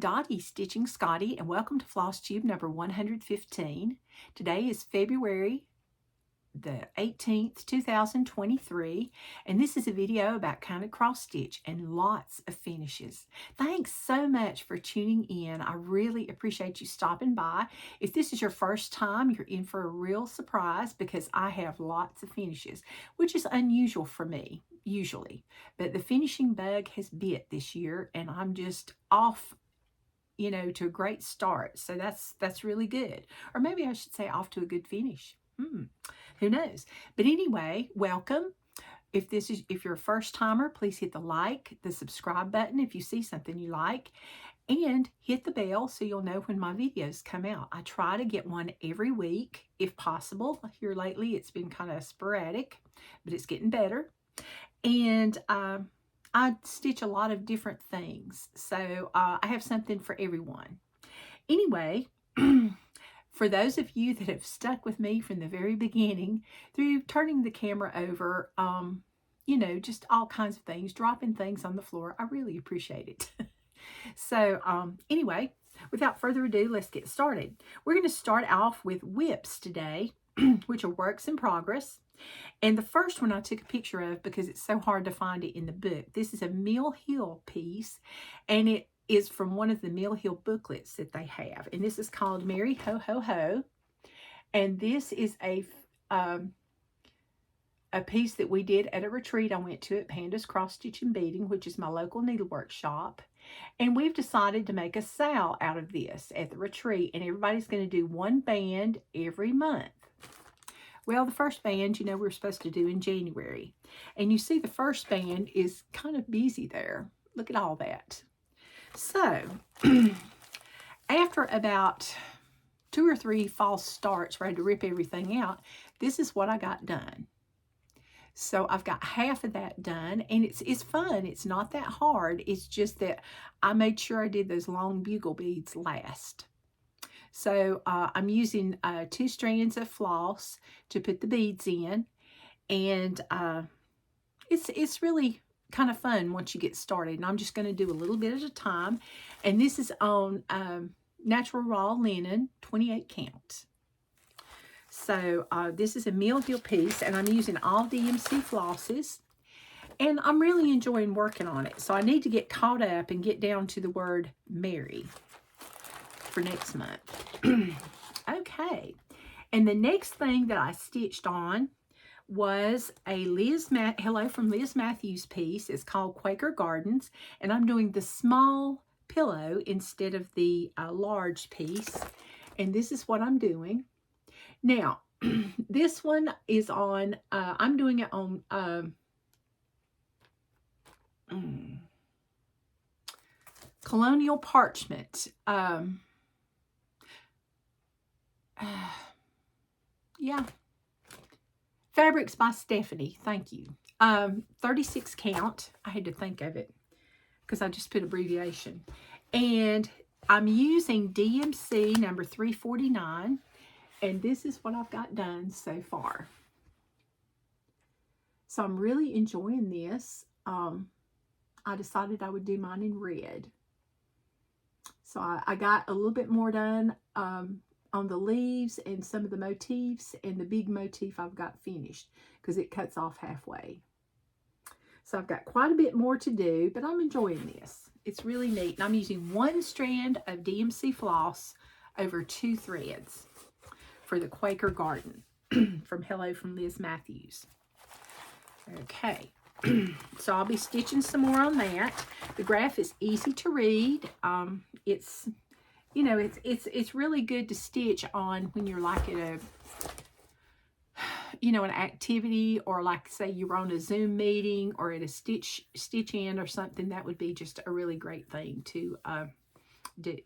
Dottie Stitching Scotty, and welcome to Flosstube number 115. Today is February the 18th, 2023, and this is a video about kind of cross stitch and lots of finishes. Thanks so much for tuning in. I really appreciate you stopping by. If this is your first time, you're in for a real surprise because I have lots of finishes, which is unusual for me usually, but the finishing bug has bit this year and I'm just off, you know, to a great start. So that's really good. Or maybe I should say off to a good finish. Who knows? But anyway, welcome. If you're a first timer, please hit the like, the subscribe button if you see something you like, and hit the bell so you'll know when my videos come out. I try to get one every week if possible. Here lately it's been kind of sporadic, but it's getting better. And I stitch a lot of different things, so I have something for everyone. Anyway, for those of you that have stuck with me from the very beginning through turning the camera over, you know, just all kinds of things, dropping things on the floor, I really appreciate it. So anyway, without further ado, let's get started. We're going to start off with whips today, which are works in progress. And the first one I took a picture of because it's so hard to find it in the book. This is a Mill Hill piece, and it is from one of the Mill Hill booklets that they have. And this is called Merry Ho Ho Ho. And this is a piece that we did at a retreat I went to at Panda's Cross Stitch and Beading, which is my local needlework shop. And we've decided to make a sale out of this at the retreat. And everybody's going to do one band every month. Well, the first band, you know, we're supposed to do in January. And you see the first band is kind of busy there. Look at all that. So, after about 2 or 3 false starts where I had to rip everything out, this is what I got done. So, I've got half of that done, and it's fun. It's not that hard. It's just that I made sure I did those long bugle beads last. So I'm using 2 strands of floss to put the beads in, and it's really kind of fun once you get started. And I'm just going to do a little bit at a time, and this is on natural raw linen, 28 count. So this is a Mill Hill piece, and I'm using all DMC flosses, and I'm really enjoying working on it. So I need to get caught up and get down to the word Merry for next month. Okay, and the next thing that I stitched on was a Hello from Liz Matthews piece. It's called Quaker Gardens, and I'm doing the small pillow instead of the large piece, and this is what I'm doing. Now, this one is on, I'm doing it on Colonial Parchment. Yeah, Fabrics by Stephanie. Thank you. 36 count. I had to think of it because I just put abbreviation. And I'm using DMC number 349. And this is what I've got done so far. So I'm really enjoying this. I decided I would do mine in red. So I got a little bit more done on the leaves and some of the motifs, and the big motif I've got finished because it cuts off halfway. So I've got quite a bit more to do, but I'm enjoying this. It's really neat. And I'm using 1 strand of DMC floss over 2 threads for the Quaker Garden from Hello from Liz Matthews. Okay. So I'll be stitching some more on that. The graph is easy to read. It's, you know, it's really good to stitch on when you're like at a, you know, an activity, or like say you're on a Zoom meeting or at a stitch in or something. That would be just a really great thing to do.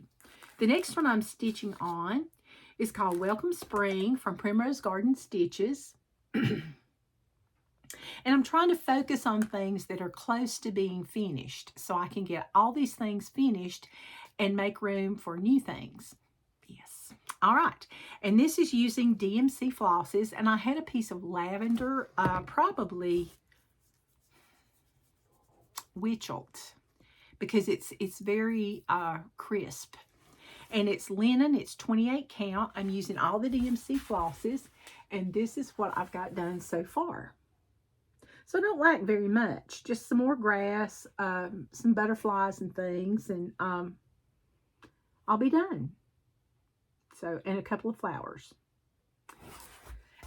The next one I'm stitching on is called Welcome Spring from Primrose Garden Stitches. And I'm trying to focus on things that are close to being finished so I can get all these things finished and make room for new things. Yes. All right. And this is using DMC flosses. And I had a piece of lavender, probably Witchelt. because it's very crisp. And it's linen. It's 28 count. I'm using all the DMC flosses. And this is what I've got done so far. So I don't like very much. Just some more grass, some butterflies and things. And I'll be done. So, and a couple of flowers.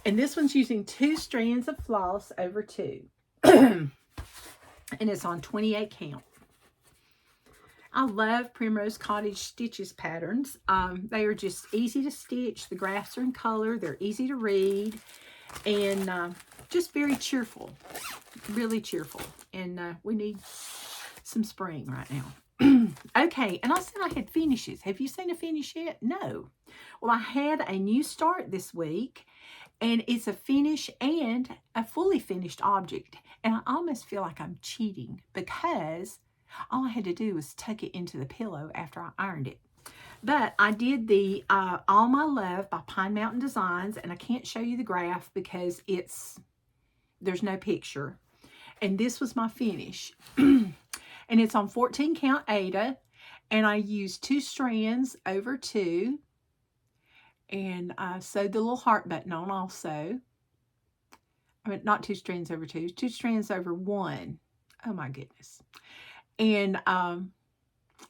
And this one's using 2 strands of floss over 2. And it's on 28 count. I love Primrose Cottage Stitches patterns. They are just easy to stitch. The graphs are in color. They're easy to read. And just very cheerful. Really cheerful. And we need some spring right now. Okay, and I said I had finishes. Have you seen a finish yet? No. Well, I had a new start this week. And it's a finish and a fully finished object. And I almost feel like I'm cheating because all I had to do was tuck it into the pillow after I ironed it. But I did the All My Love by Pine Mountain Designs, and I can't show you the graph because there's no picture. And this was my finish. And it's on 14 count Aida, and I used 2 strands over 2, and I sewed the little heart button on also. I mean, not 2 strands over 2, 2 strands over 1. Oh my goodness. And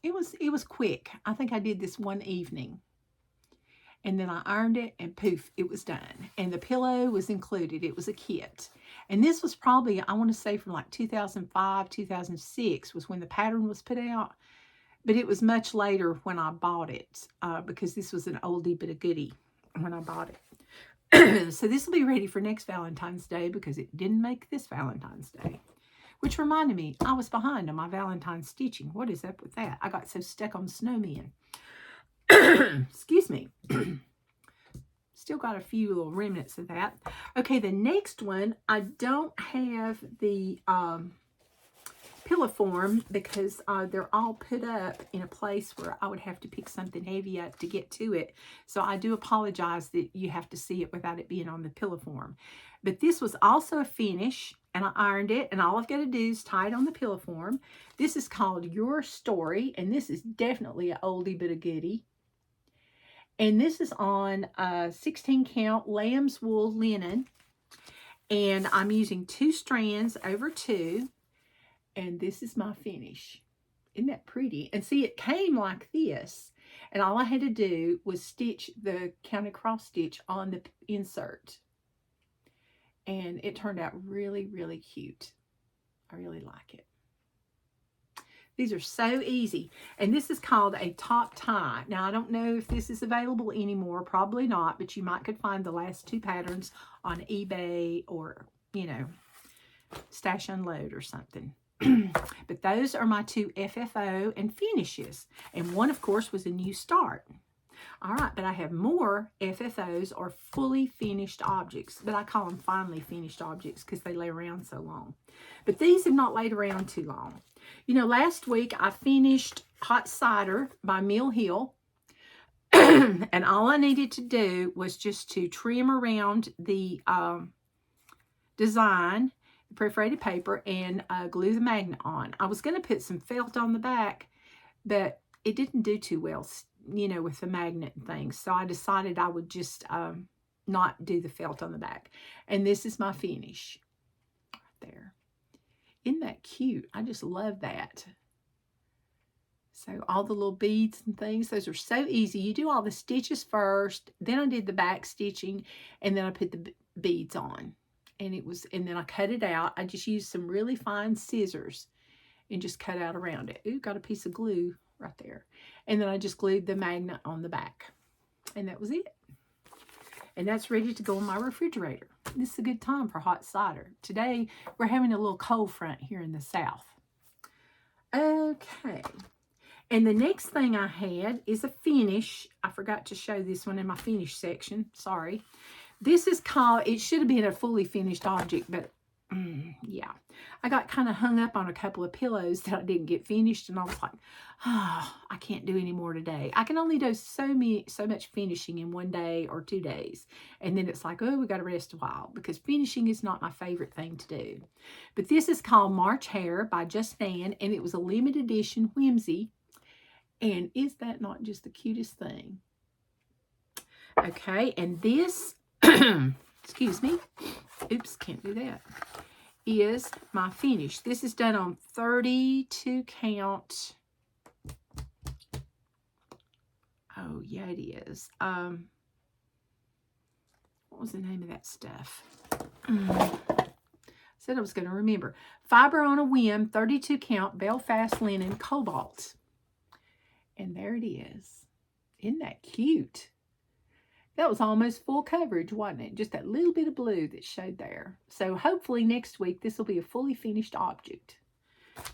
it was quick. I think I did this one evening. And then I ironed it and poof, it was done. And the pillow was included. It was a kit. And this was probably, I want to say from like 2005, 2006 was when the pattern was put out. But it was much later when I bought it because this was an oldie but a goodie when I bought it. So this will be ready for next Valentine's Day because it didn't make this Valentine's Day. Which reminded me, I was behind on my Valentine's stitching. What is up with that? I got so stuck on snowmen. Excuse me. Still got a few little remnants of that. Okay, the next one, I don't have the pillow form because they're all put up in a place where I would have to pick something heavy up to get to it. So I do apologize that you have to see it without it being on the pillow form. But this was also a finish, and I ironed it, and all I've got to do is tie it on the pillow form. This is called Your Story, and this is definitely an oldie but a goodie. And this is on 16 count lamb's wool linen, and I'm using 2 strands over 2, and this is my finish. Isn't that pretty? And see, it came like this, and all I had to do was stitch the counted cross stitch on the insert. And it turned out really, really cute. I really like it. These are so easy. And this is called a top tie. Now, I don't know if this is available anymore. Probably not. But you might could find the last 2 patterns on eBay or, you know, Stash Unload or something. But those are my 2 FFO and finishes. And one, of course, was a new start. All right, but I have more FFOs or fully finished objects, but I call them finally finished objects because they lay around so long. But these have not laid around too long. You know, last week I finished Hot Cider by Mill Hill, and all I needed to do was just to trim around the design, the perforated paper, and glue the magnet on. I was going to put some felt on the back, but it didn't do too well, you know, with the magnet and things. So I decided I would just not do the felt on the back. And this is my finish right there. Isn't that cute? I just love that. So all the little beads and things, those are so easy. You do all the stitches first, then I did the back stitching, and then I put the beads on. And then I cut it out. I just used some really fine scissors and just cut out around it. Ooh, got a piece of glue right there. And then I just glued the magnet on the back. And that was it. And that's ready to go in my refrigerator. This is a good time for hot cider. Today, we're having a little cold front here in the south. Okay. And the next thing I had is a finish. I forgot to show this one in my finish section. Sorry. This is called, it should have been a fully finished object, but Yeah, I got kind of hung up on a couple of pillows that I didn't get finished, and I was like, oh, I can't do any more today. I can only do so much finishing in 1 day or 2 days, and then it's like, oh, we got to rest a while, because finishing is not my favorite thing to do. But this is called March Hare by Just Nan, and it was a limited edition whimsy. And is that not just the cutest thing? Okay, and this, excuse me, oops, can't do that, is my finish. This is done on 32 count. Oh, yeah, it is. What was the name of that stuff? Said I was going to remember. Fiber on a Whim, 32 count, Belfast linen, cobalt. And there it is. Isn't that cute? That was almost full coverage, wasn't it? Just that little bit of blue that showed there. So hopefully next week this will be a fully finished object.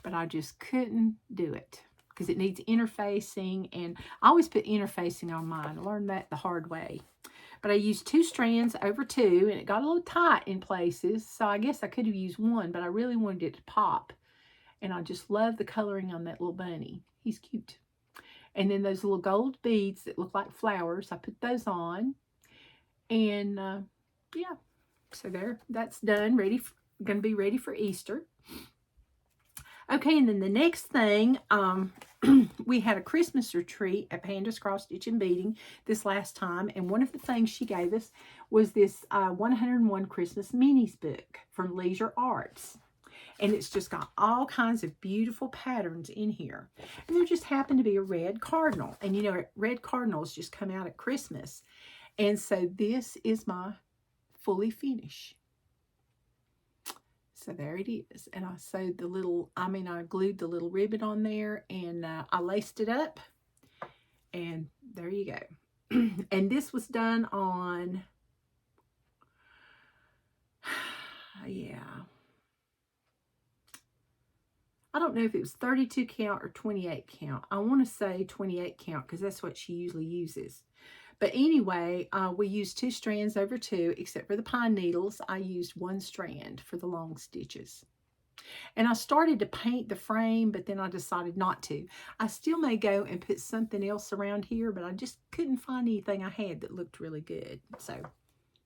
But I just couldn't do it because it needs interfacing. And I always put interfacing on mine. I learned that the hard way. But I used 2 strands over 2, and it got a little tight in places. So I guess I could have used 1, but I really wanted it to pop. And I just love the coloring on that little bunny. He's cute. And then those little gold beads that look like flowers, I put those on. And yeah, so there, that's done. Going to be ready for Easter. Okay, and then the next thing, we had a Christmas retreat at Panda's Cross Stitch and Beading this last time. And one of the things she gave us was this 101 Christmas Minis book from Leisure Arts. And it's just got all kinds of beautiful patterns in here. And there just happened to be a red cardinal. And you know, red cardinals just come out at Christmas. And so this is my fully finish. So there it is. And I sewed the little, I glued the little ribbon on there, and I laced it up. And there you go. And this was done on, yeah, I don't know if it was 32 count or 28 count. I want to say 28 count because that's what she usually uses. But anyway, we used 2 strands over 2, except for the pine needles. I used 1 strand for the long stitches. And I started to paint the frame, but then I decided not to. I still may go and put something else around here, but I just couldn't find anything I had that looked really good. So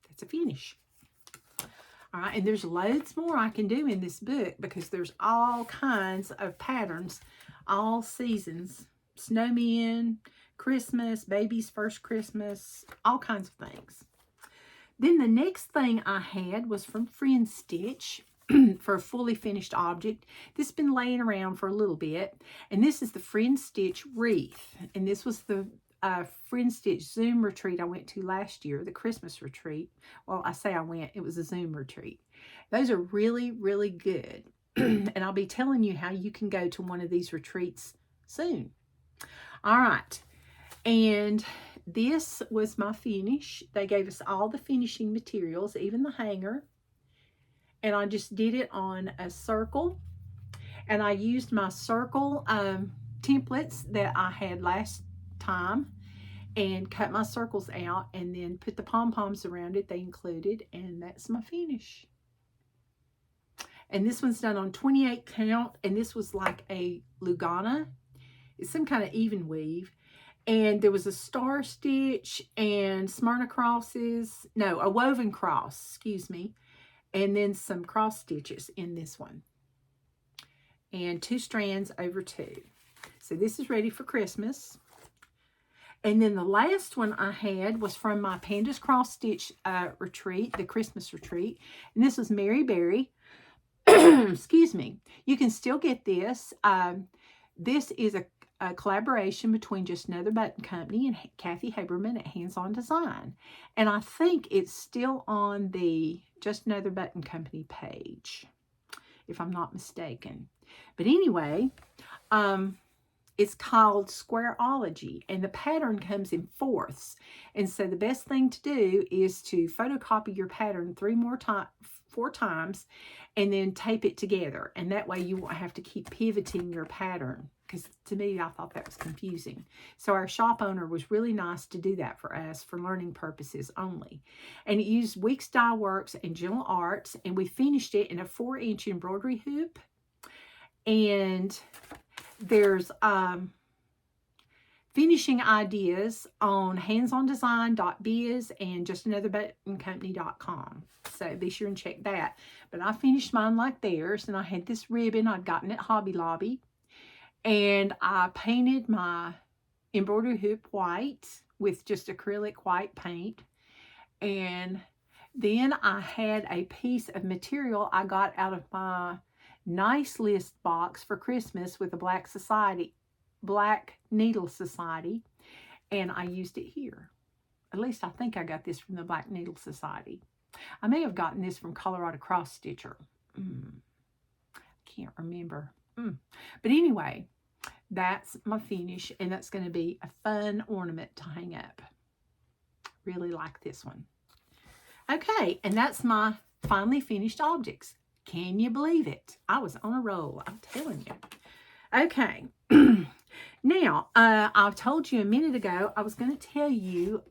that's a finish. All right, and there's loads more I can do in this book because there's all kinds of patterns, all seasons, snowmen, Christmas, baby's first Christmas, all kinds of things. Then the next thing I had was from Friendstitch for a fully finished object. This has been laying around for a little bit, and this is the Friendstitch wreath, and this was the Friendstitch Zoom retreat I went to last year, the Christmas retreat. Well, I say I went, it was a Zoom retreat. Those are really, really good. And I'll be telling you how you can go to one of these retreats soon. All right. And this was my finish. They gave us all the finishing materials, even the hanger. And I just did it on a circle. And I used my circle templates that I had last time and cut my circles out and then put the pom-poms around it. They included, and that's my finish. And this one's done on 28 count, and this was like a Lugana. It's some kind of even weave. And there was a star stitch and Smyrna crosses. No, a woven cross, excuse me. And then some cross stitches in this one. And 2 strands over 2. So this is ready for Christmas. And then the last one I had was from my Panda's Cross Stitch retreat, the Christmas retreat. And this was Mary Berry. Excuse me. You can still get this. This is a collaboration between Just Another Button Company and Kathy Haberman at Hands On Design. And I think it's still on the Just Another Button Company page, if I'm not mistaken. But anyway, it's called Squareology, and the pattern comes in 4ths. And so the best thing to do is to photocopy your pattern 4 4 times and then tape it together. And that way you won't have to keep pivoting your pattern, because to me, I thought that was confusing. So our shop owner was really nice to do that for us for learning purposes only. And it used Weeks Dye Works and Gentle Arts, and we finished it in a 4-inch embroidery hoop. And there's finishing ideas on handsondesign.biz and justanother.buttoncompany.com. So be sure and check that. But I finished mine like theirs, and I had this ribbon I'd gotten at Hobby Lobby. And I painted my embroidery hoop white with just acrylic white paint. And then I had a piece of material I got out of my Nice List box for Christmas with the Black Needle Society, and I used it here. At least I think I got this from the Black Needle Society. I may have gotten this from Colorado Cross Stitcher. Can't remember. But anyway, that's my finish, and that's going to be a fun ornament to hang up. Really like this one. Okay, and that's my finally finished objects. Can you believe it? I was on a roll, I'm telling you. Okay. Now, I told you a minute ago I was going to tell you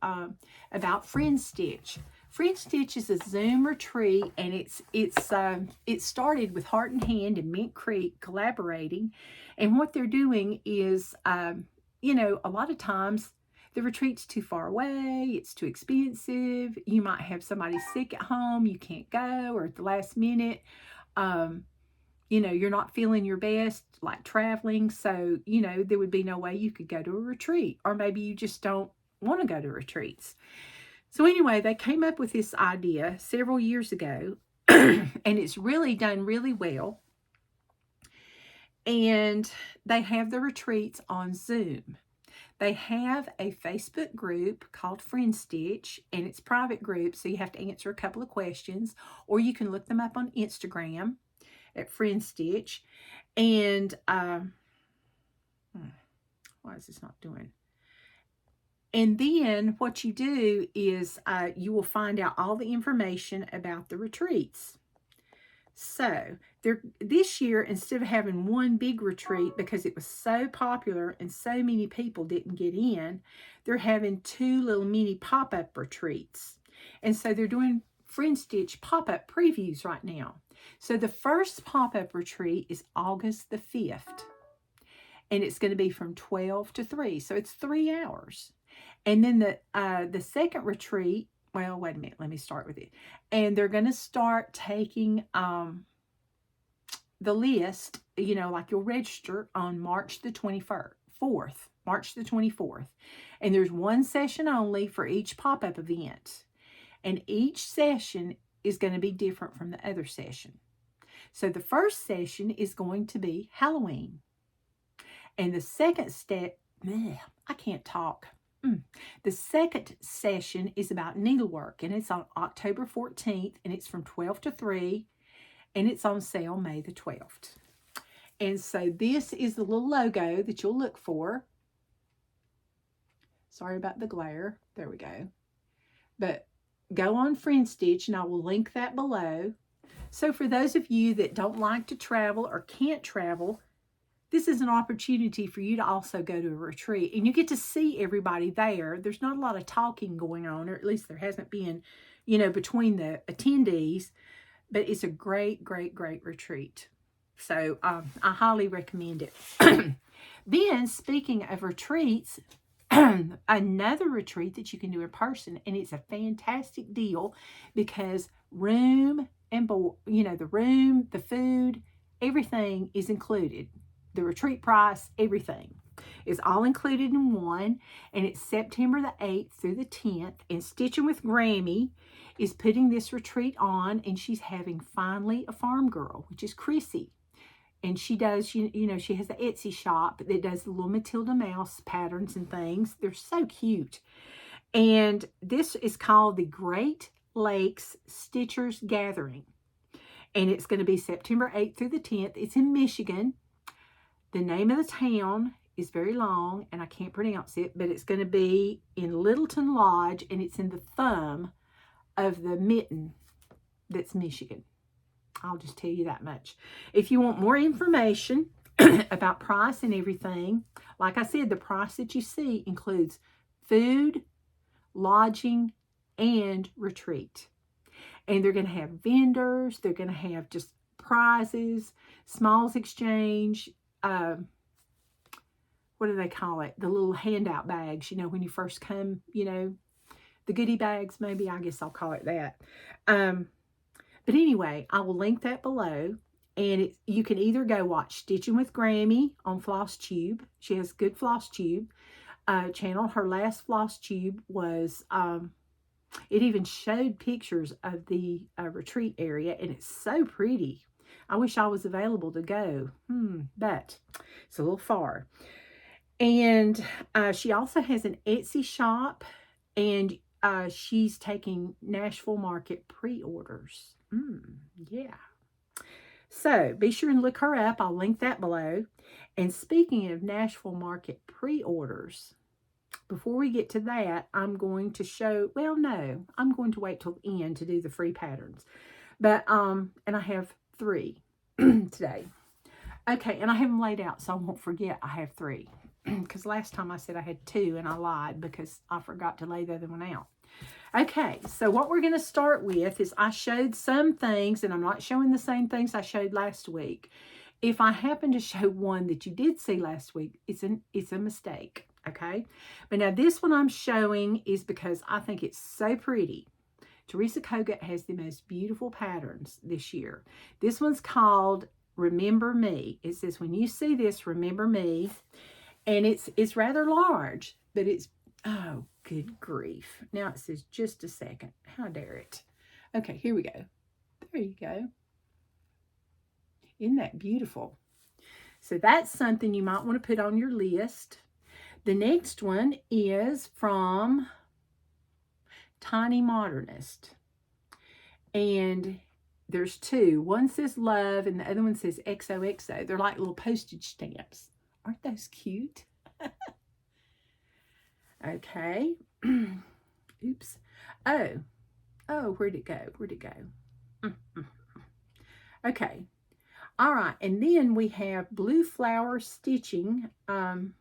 about Friendstitch. Friendstitch is a Zoom retreat, and it started with Heart and Hand and Mint Creek collaborating. And what they're doing is, you know, a lot of times the retreat's too far away, it's too expensive. You might have somebody sick at home, you can't go, or at the last minute, you know, you're not feeling your best, like traveling. So, you know, there would be no way you could go to a retreat, or maybe you just don't want to go to retreats. So anyway, they came up with this idea several years ago, and it's really done really well. And they have the retreats on Zoom. They have a Facebook group called Friendstitch, and it's a private group, so you have to answer a couple of questions, or you can look them up on Instagram at Friendstitch. And why is this not doing? And then what you do is you will find out all the information about the retreats. So this year, instead of having one big retreat, because it was so popular and so many people didn't get in, they're having 2 little mini pop-up retreats. And so they're doing Friendstitch pop-up previews right now. So the first pop-up retreat is August the 5th. And it's going to be from 12 to 3. So it's 3 hours. And then the second retreat, well, wait a minute, let me start with it. And they're going to start taking the list, you know, like you'll register on March the 24th. And there's one session only for each pop-up event. And each session is going to be different from the other session. So the first session is going to be Halloween. And the second I can't talk. The second session is about needlework, and it's on October 14th, and it's from 12 to 3, and it's on sale May the 12th. And so this is the little logo that you'll look for. Sorry about the glare. There we go. But go on Friendstitch, and I will link that below. So for those of you that don't like to travel or can't travel, this is an opportunity for you to also go to a retreat, and you get to see everybody there. There's not a lot of talking going on, or at least there hasn't been, you know, between the attendees, but it's a great, great, great retreat. So I highly recommend it. Then, speaking of retreats, another retreat that you can do in person, and it's a fantastic deal because room and board, you know, the room, the food, everything is included. The retreat price, everything is all included in one, and it's September the 8th through the 10th, and Stitching with Grammy is putting this retreat on, and she's having Finally a Farm Girl, which is Chrissy, and she does, you know, she has the Etsy shop that does the little Matilda Mouse patterns and things. They're so cute, and this is called the Great Lakes Stitchers Gathering, and it's going to be September 8th through the 10th. It's in Michigan. The name of the town is very long, and I can't pronounce it, but it's going to be in Littleton Lodge, and it's in the thumb of the mitten that's Michigan. I'll just tell you that much. If you want more information about price and everything, like I said, the price that you see includes food, lodging, and retreat. And they're going to have vendors. They're going to have just prizes, smalls exchange, what do they call it? The little handout bags, you know, when you first come, you know, the goodie bags, maybe, I guess I'll call it that. But anyway, I will link that below. And you can either go watch Stitching with Grammy on Flosstube. She has good Flosstube channel. Her last Flosstube was, it even showed pictures of the retreat area, and it's so pretty. I wish I was available to go, but it's a little far. And she also has an Etsy shop, and she's taking Nashville Market pre-orders. Yeah. So be sure and look her up. I'll link that below. And speaking of Nashville Market pre-orders, before we get to that, I'm going to show, well, no, I'm going to wait till the end to do the free patterns. But, and I have 3 today. Okay, and I have them laid out so I won't forget I have 3. Because last time I said I had 2 and I lied because I forgot to lay the other one out. Okay, so what we're going to start with is I showed some things, and I'm not showing the same things I showed last week. If I happen to show one that you did see last week, it's a mistake, okay? But now this one I'm showing is because I think it's so pretty. Teresa Kogut has the most beautiful patterns this year. This one's called Remember Me. It says, when you see this, remember me. And it's rather large, but it's, oh, good grief. Now it says just a second. How dare it? Okay, here we go. There you go. Isn't that beautiful? So that's something you might want to put on your list. The next one is from Tiny Modernist. And there's 2. One says love and the other one says XOXO. They're like little postage stamps. Aren't those cute? Okay. Oops. Oh, where'd it go? Where'd it go? Okay. All right. And then we have blue flower stitching. No.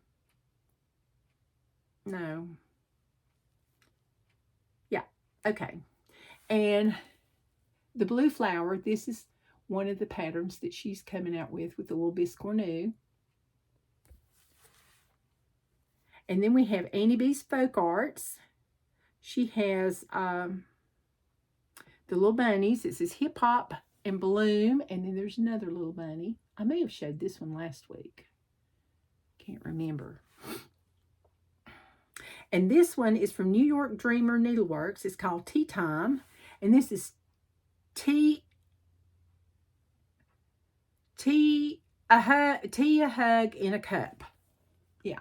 Yeah. Okay. And the blue flower, this is one of the patterns that she's coming out with the little biscornu. And then we have Annie B's Folk Arts. She has the little bunnies. It says Hip Hop and Bloom. And then there's another little bunny. I may have showed this one last week. Can't remember. And this one is from New York Dreamer Needleworks. It's called Tea Time. And this is a hug in a cup. Yeah.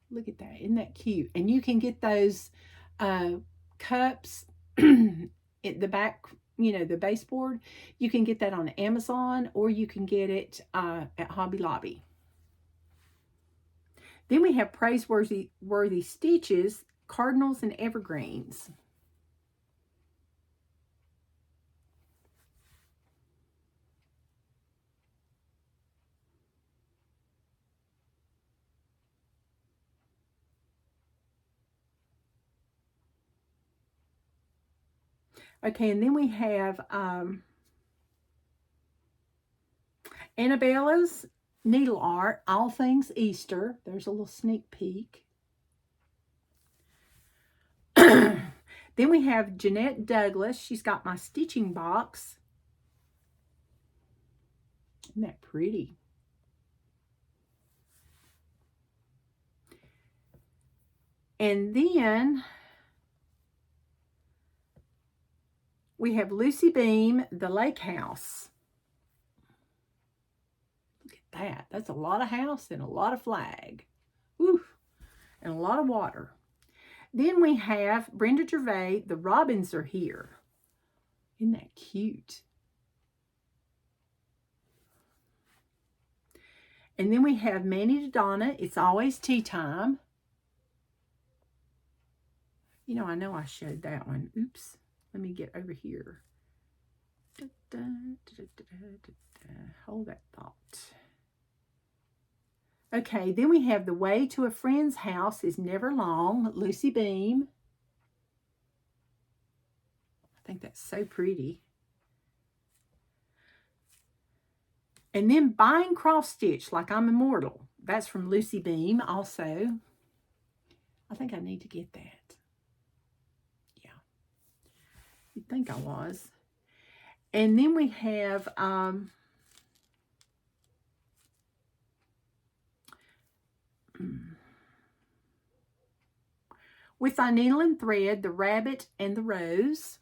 Look at that. Isn't that cute? And you can get those cups at the back, you know, the baseboard. You can get that on Amazon, or you can get it at Hobby Lobby. Then we have Praiseworthy Stitches, Cardinals and Evergreens. Okay, and then we have Annabella's Needle Art, All Things Easter. There's a little sneak peek. Then we have Jeanette Douglas. She's got My Stitching Box. Isn't that pretty? And then we have Lucy Beam, The Lake House. Look at that. That's a lot of house and a lot of flag. Woo! And a lot of water. Then we have Brenda Gervais, The Robins Are Here. Isn't that cute? And then we have Manny to Donna, It's Always Tea Time. You know I showed that one. Oops. Let me get over here. Hold that thought. Okay, then we have The Way to a Friend's House is Never Long, Lucy Beam. I think that's so pretty. And then Buying Cross Stitch Like I'm Immortal. That's from Lucy Beam also. I think I need to get that. Yeah. You'd think I was. And then we have With Thy Needle and Thread, The Rabbit and the Rose.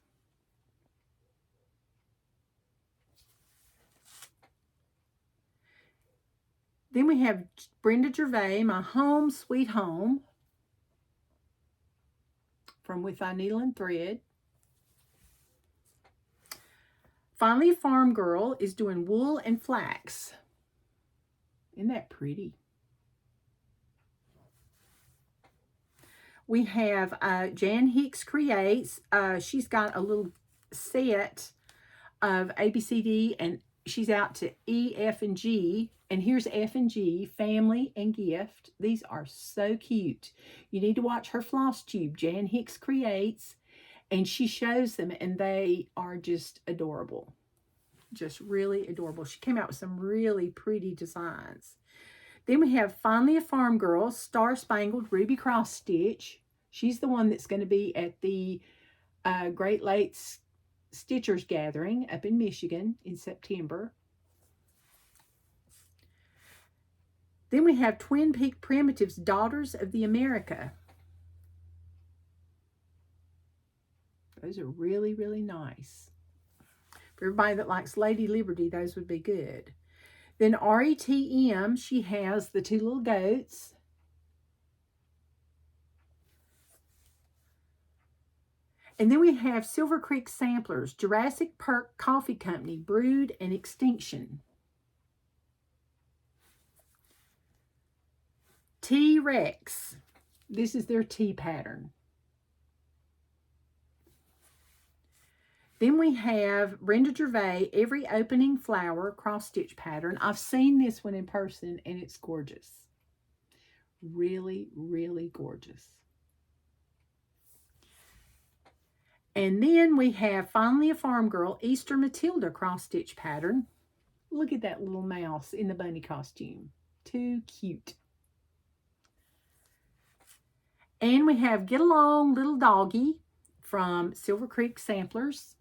Then we have Brenda Gervais, My Home, Sweet Home, from With Thy Needle and Thread. Finally, a Farm Girl is doing Wool and Flax. Isn't that pretty? We have Jan Hicks Creates. She's got a little set of A, B, C, D, and she's out to E, F, and G. And here's F and G, Family and Gift. These are so cute. You need to watch her Flosstube, Jan Hicks Creates. And she shows them, and they are just adorable. Just really adorable. She came out with some really pretty designs. Then we have Finally a Farm Girl, Star Spangled Ruby Cross Stitch. She's the one that's going to be at the Great Lakes Stitchers Gathering up in Michigan in September. Then we have Twin Peak Primitives, Daughters of the America. Those are really, really nice. For everybody that likes Lady Liberty, those would be good. Then RETM, she has the two little goats. And then we have Silver Creek Samplers, Jurassic Park Coffee Company, Brood and Extinction. T-Rex. This is their T pattern. Then we have Brenda Gervais, Every Opening Flower cross stitch pattern. I've seen this one in person and it's gorgeous. Really, really gorgeous. And then we have Finally a Farm Girl, Easter Matilda cross stitch pattern. Look at that little mouse in the bunny costume. Too cute. And we have Get Along Little Doggy from Silver Creek Samplers.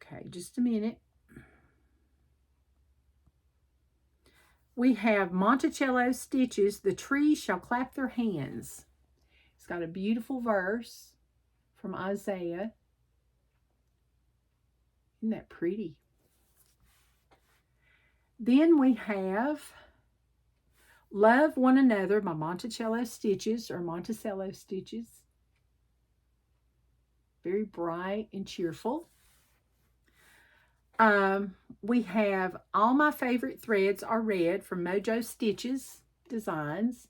Okay, just a minute. We have Monticello Stitches, The Trees Shall Clap Their Hands. It's got a beautiful verse from Isaiah. Isn't that pretty? Then we have Love One Another by Monticello Stitches, or Monticello Stitches. Very bright and cheerful. We have All My Favorite Threads Are Red from Mojo Stitches Designs.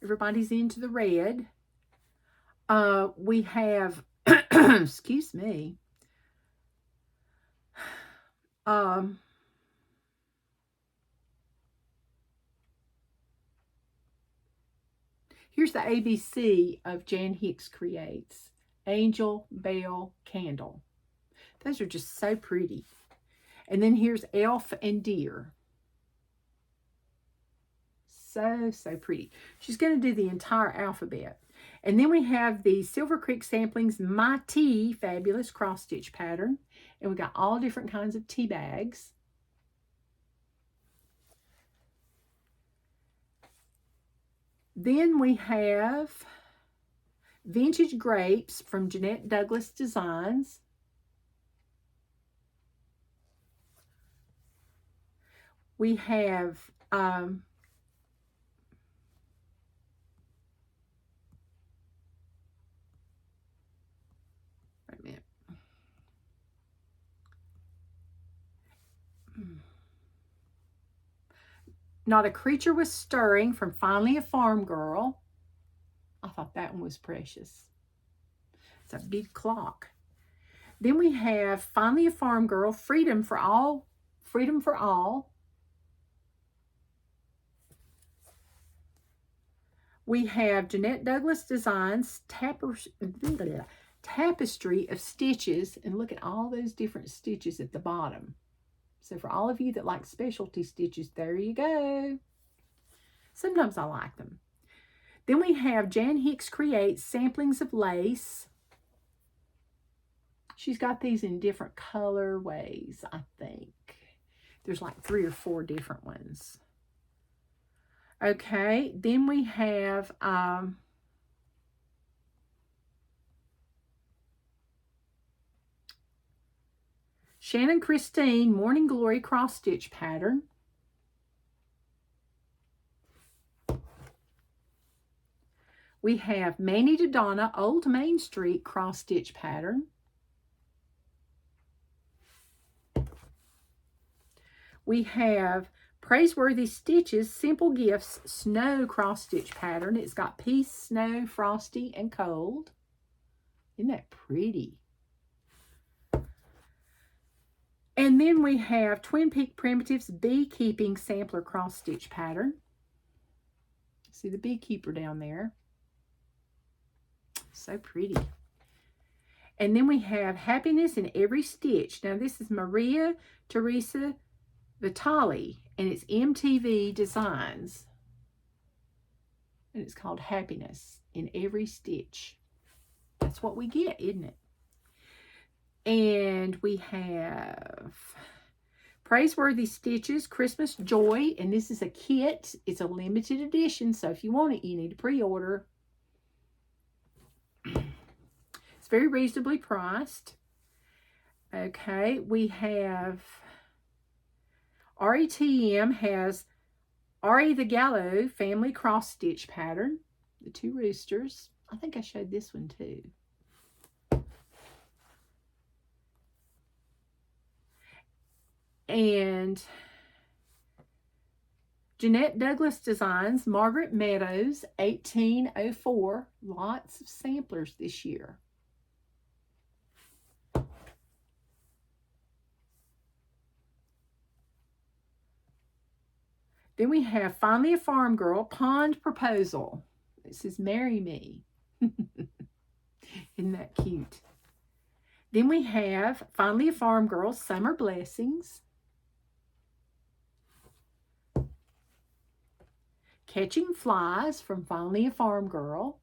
Everybody's into the red. We have, excuse me, here's the ABC of Jan Hicks Creates. Angel, Bell, Candle. Those are just so pretty. And then here's Elf and Deer. So, so pretty. She's going to do the entire alphabet. And then we have the Silver Creek Samplings My Tea Fabulous Cross Stitch pattern. And we got all different kinds of tea bags. Then we have Vintage Grapes from Jeanette Douglas Designs. We have Not a Creature Was Stirring from Finally a Farm Girl. I thought that one was precious. It's a big clock. Then we have Finally a Farm Girl, Freedom for All. Freedom for All. We have Jeanette Douglas Designs Tapestry of Stitches. And look at all those different stitches at the bottom. So for all of you that like specialty stitches, there you go. Sometimes I like them. Then we have Jan Hicks Creates Samplings of Lace. She's got these in different colorways, I think. There's like 3 or 4 different ones. Okay, then we have Shannon Christine Morning Glory Cross Stitch Pattern. We have Manny to Donna Old Main Street Cross Stitch Pattern. We have Praiseworthy Stitches Simple Gifts Snow Cross Stitch Pattern. It's got Peace, Snow, Frosty, and Cold. Isn't that pretty? And then we have Twin Peak Primitives Beekeeping Sampler Cross Stitch Pattern. See the beekeeper down there. So pretty. And then we have Happiness in Every Stitch. Now this is Maria Teresa Vitali, and it's MTV Designs. And it's called Happiness in Every Stitch. That's what we get, isn't it? And we have Praiseworthy Stitches Christmas Joy, and this is a kit. It's a limited edition, so if you want it, you need to pre-order. It's very reasonably priced. Okay, we have RETM has RE the Galore Family Cross Stitch Pattern. The 2 roosters. I think I showed this one too. And Jeanette Douglas Designs Margaret Meadows 1804. Lots of samplers this year. Then we have Finally a Farm Girl Pond Proposal. This is Marry Me. Isn't that cute? Then we have Finally a Farm Girl Summer Blessings. Catching Flies from Finally a Farm Girl.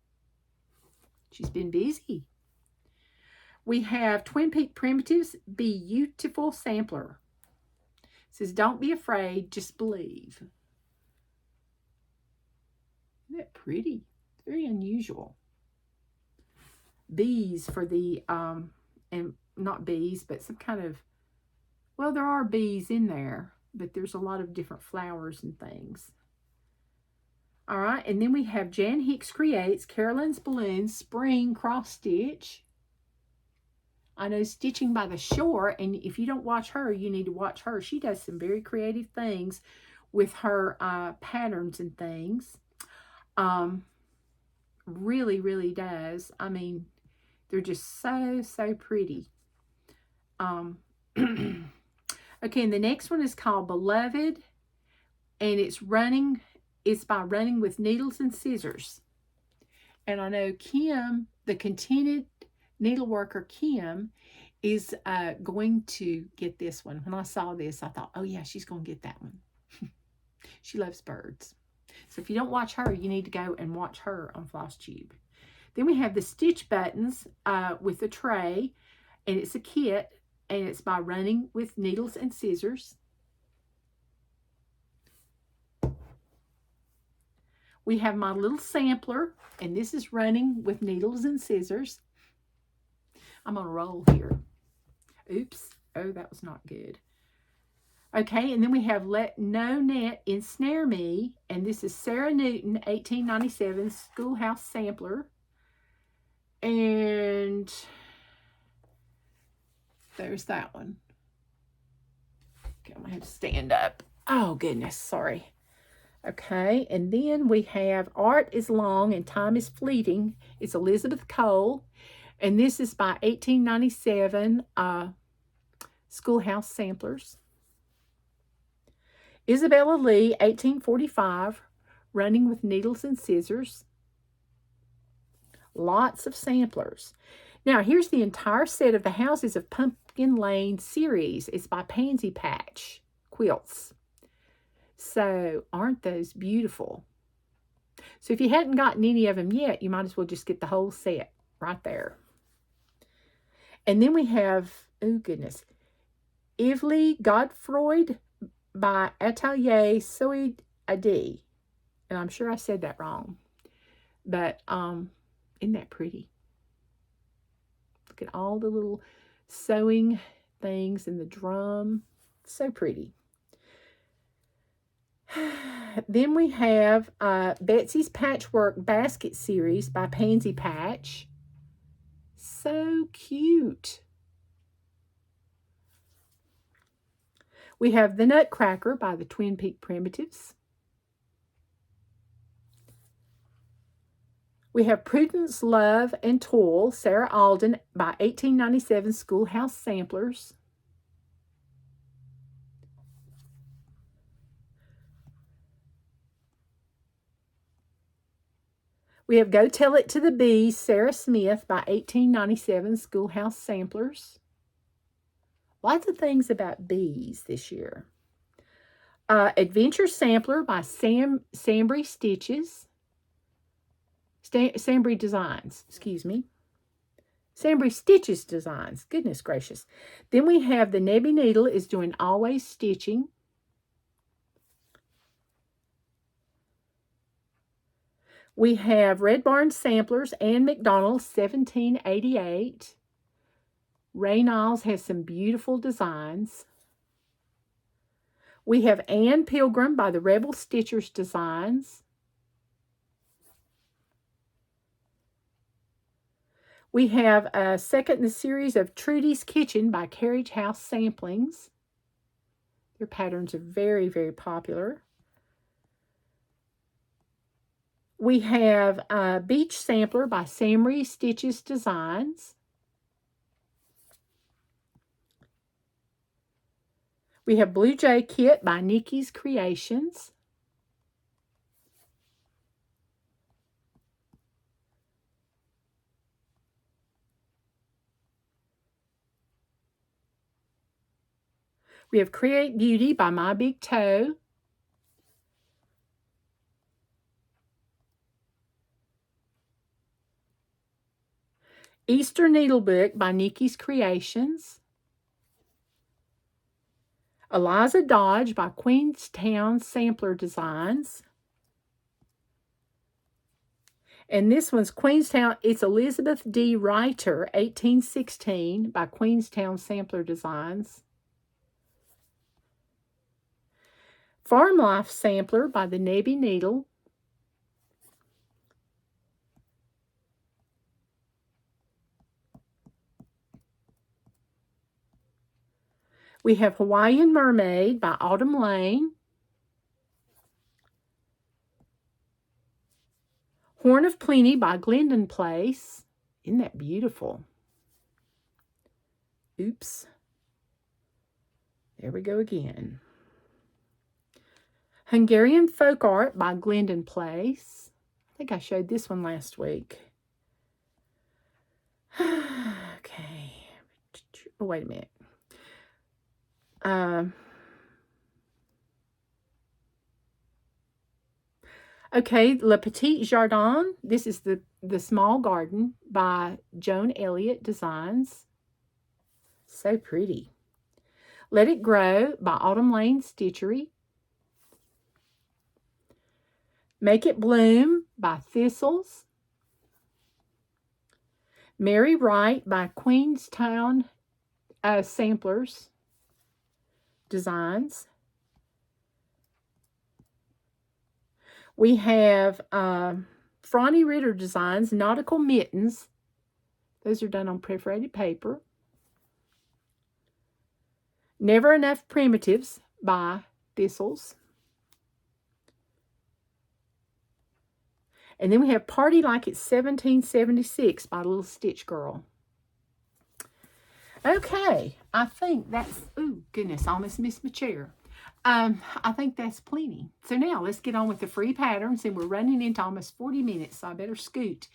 She's been busy. We have Twin Peak Primitives Beautiful Sampler. It says, don't be afraid, just believe. Isn't that pretty? It's very unusual. Bees for the, and not bees, but some kind of, well, there are bees in there, but there's a lot of different flowers and things. All right, and then we have Jan Hicks Creates Carolyn's Balloons Spring Cross Stitch. I know Stitching by the Shore, and if you don't watch her, you need to watch her. She does some very creative things with her patterns and things. Really, really does. I mean, they're just so, so pretty. Okay, and the next one is called Beloved, and it's by Running with Needles and Scissors. And I know Kim, the Contented Needleworker Kim, is going to get this one. When I saw this, I thought, oh yeah, she's going to get that one. She loves birds. So if you don't watch her, you need to go and watch her on Flosstube. Then we have the Stitch Buttons with a tray, and it's a kit, and it's by Running with Needles and Scissors. We have my little sampler, and this is Running with Needles and Scissors. I'm on a roll here. Oops. Oh, that was not good. Okay, and then we have Let No Net Ensnare Me, and this is Sarah Newton, 1897 Schoolhouse Sampler. And there's that one. Okay, I'm going to have to stand up. Oh, goodness, sorry. Okay, and then we have Art is Long and Time is Fleeting. It's Elizabeth Cole, and this is by 1897 Schoolhouse Samplers. Isabella Lee, 1845, Running with Needles and Scissors. Lots of samplers. Now, here's the entire set of the Houses of Pumpkin Lane series. It's by Pansy Patch Quilts. So, aren't those beautiful? So, if you hadn't gotten any of them yet, you might as well just get the whole set right there. And then we have, oh goodness, Ively Godefroid by Atelier Soid Adi. And I'm sure I said that wrong. But isn't that pretty? Look at all the little sewing things and the drum. So pretty. Then we have Betsy's Patchwork Basket Series by Pansy Patch. So cute. We have The Nutcracker by the Twin Peak Primitives. We have Prudence, Love, and Toil, Sarah Alden by 1897 Schoolhouse Samplers. We have Go Tell It to the Bees, Sarah Smith by 1897 Schoolhouse Samplers. Lots of things about bees this year. Adventure Sampler by Sambry Stitches. Sambry Designs, excuse me. Sambry Stitches Designs, goodness gracious. Then we have the Nebby Needle is doing Always Stitching. We have Red Barn Samplers, Ann McDonald, 1788. Ray Niles has some beautiful designs. We have Ann Pilgrim by the Rebel Stitchers Designs. We have a second in the series of Trudy's Kitchen by Carriage House Samplings. Their patterns are very, very popular. We have a Beach Sampler by Samry Stitches Designs. We have Blue Jay Kit by Nikki's Creations. We have Create Beauty by My Big Toe. Easter Needlebook by Nikki's Creations. Eliza Dodge by Queenstown Sampler Designs. And this one's Queenstown, it's Elizabeth D. Reiter, 1816 by Queenstown Sampler Designs. Farm Life Sampler by the Nebby Needle. We have Hawaiian Mermaid by Autumn Lane. Horn of Plenty by Glendon Place. Isn't that beautiful? Oops. There we go again. Hungarian Folk Art by Glendon Place. I think I showed this one last week. Okay. Oh, wait a minute. Okay, Le Petit Jardin. This is the Small Garden by Joan Elliott Designs. So pretty. Let It Grow by Autumn Lane Stitchery. Make It Bloom by Thistles. Mary Wright by Queenstown Samplers Designs. We have Franny Ritter Designs, Nautical Mittens. Those are done on perforated paper. Never Enough Primitives by Thistles. And then we have Party Like It's 1776 by Little Stitch Girl. Okay, I think that's, oh goodness, I almost missed my chair. I think that's plenty. So now let's get on with the free patterns, and we're running into almost 40 minutes, so I better scoot.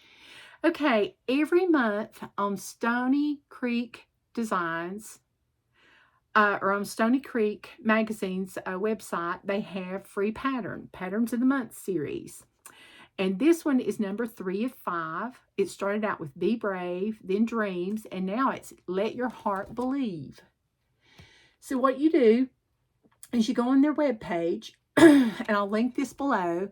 Okay, every month on Stony Creek Designs, or on Stony Creek Magazine's website, they have free Patterns of the Month series. And this one is number 3 of 5. It started out with Be Brave, then Dreams, and now it's Let Your Heart Believe. So what you do is you go on their webpage, and I'll link this below,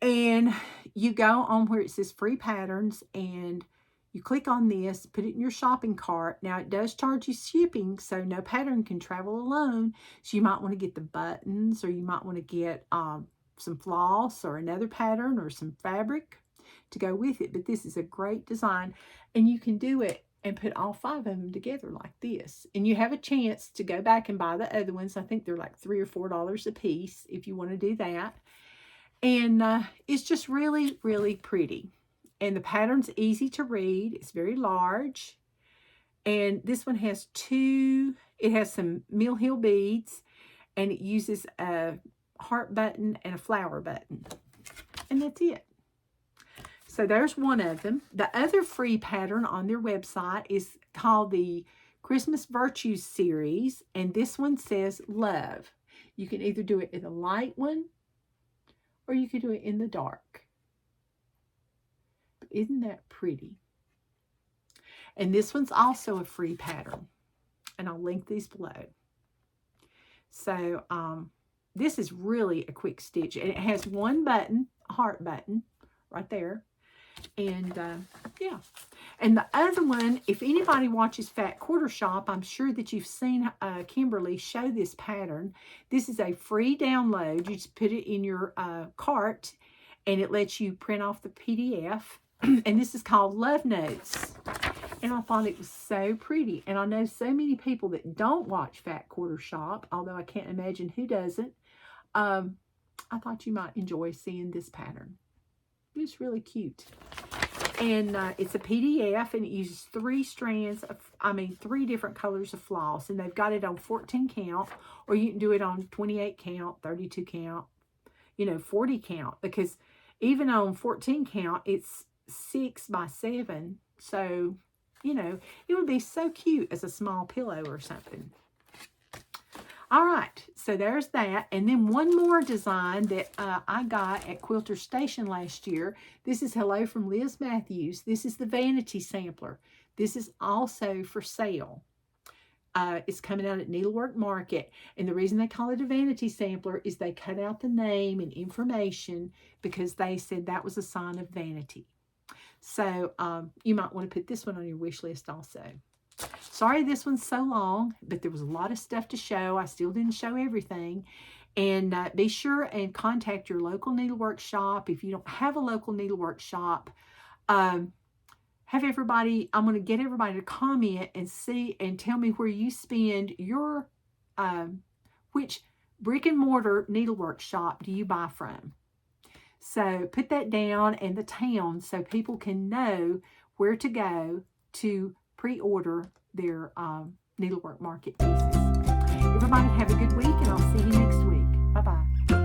and you go on where it says free patterns, and you click on this, put it in your shopping cart. Now, it does charge you shipping, so no pattern can travel alone. So you might want to get the buttons, or you might want to get some floss or another pattern or some fabric to go with it. But this is a great design, and you can do it and put all 5 of them together like this. And you have a chance to go back and buy the other ones. I think they're like $3 or $4 a piece if you want to do that. And it's just really, really pretty. And the pattern's easy to read. It's very large. And this one has it has some Mill Hill beads, and it uses a heart button and a flower button. And that's it. So there's one of them. The other free pattern on their website is called the Christmas Virtues series, and this one says Love. You can either do it in a light one, or you could do it in the dark. But isn't that pretty? And this one's also a free pattern, and I'll link these below. So this is really a quick stitch, and it has one button, a heart button, right there. And yeah, and the other one, if anybody watches Fat Quarter Shop, I'm sure that you've seen Kimberly show this pattern. This is a free download. You just put it in your cart, and it lets you print off the PDF. And this is called LoveNotes. And I thought it was so pretty. And I know so many people that don't watch Fat Quarter Shop, although I can't imagine who doesn't. I thought you might enjoy seeing this pattern. It's really cute. And it's a PDF, and it uses 3 different colors of floss. And they've got it on 14 count, or you can do it on 28 count, 32 count, 40 count. Because even on 14 count, it's 6 by 7. So, it would be so cute as a small pillow or something. All right, so there's that. And then one more design that I got at Quilter Station last year. This is Hello from Liz Matthews. This is the Vanity Sampler. This is also for sale. It's coming out at Needlework Market. And the reason they call it a Vanity Sampler is they cut out the name and information because they said that was a sign of vanity. So you might want to put this one on your wish list also. Sorry this one's so long, but there was a lot of stuff to show. I still didn't show everything. And be sure and contact your local needlework shop. If you don't have a local needlework shop, I'm going to get everybody to comment and see and tell me where you spend your, which brick and mortar needlework shop do you buy from. So put that down, and the town, so people can know where to go to pre-order their Needlework Market pieces. Everybody have a good week, and I'll see you next week. Bye-bye.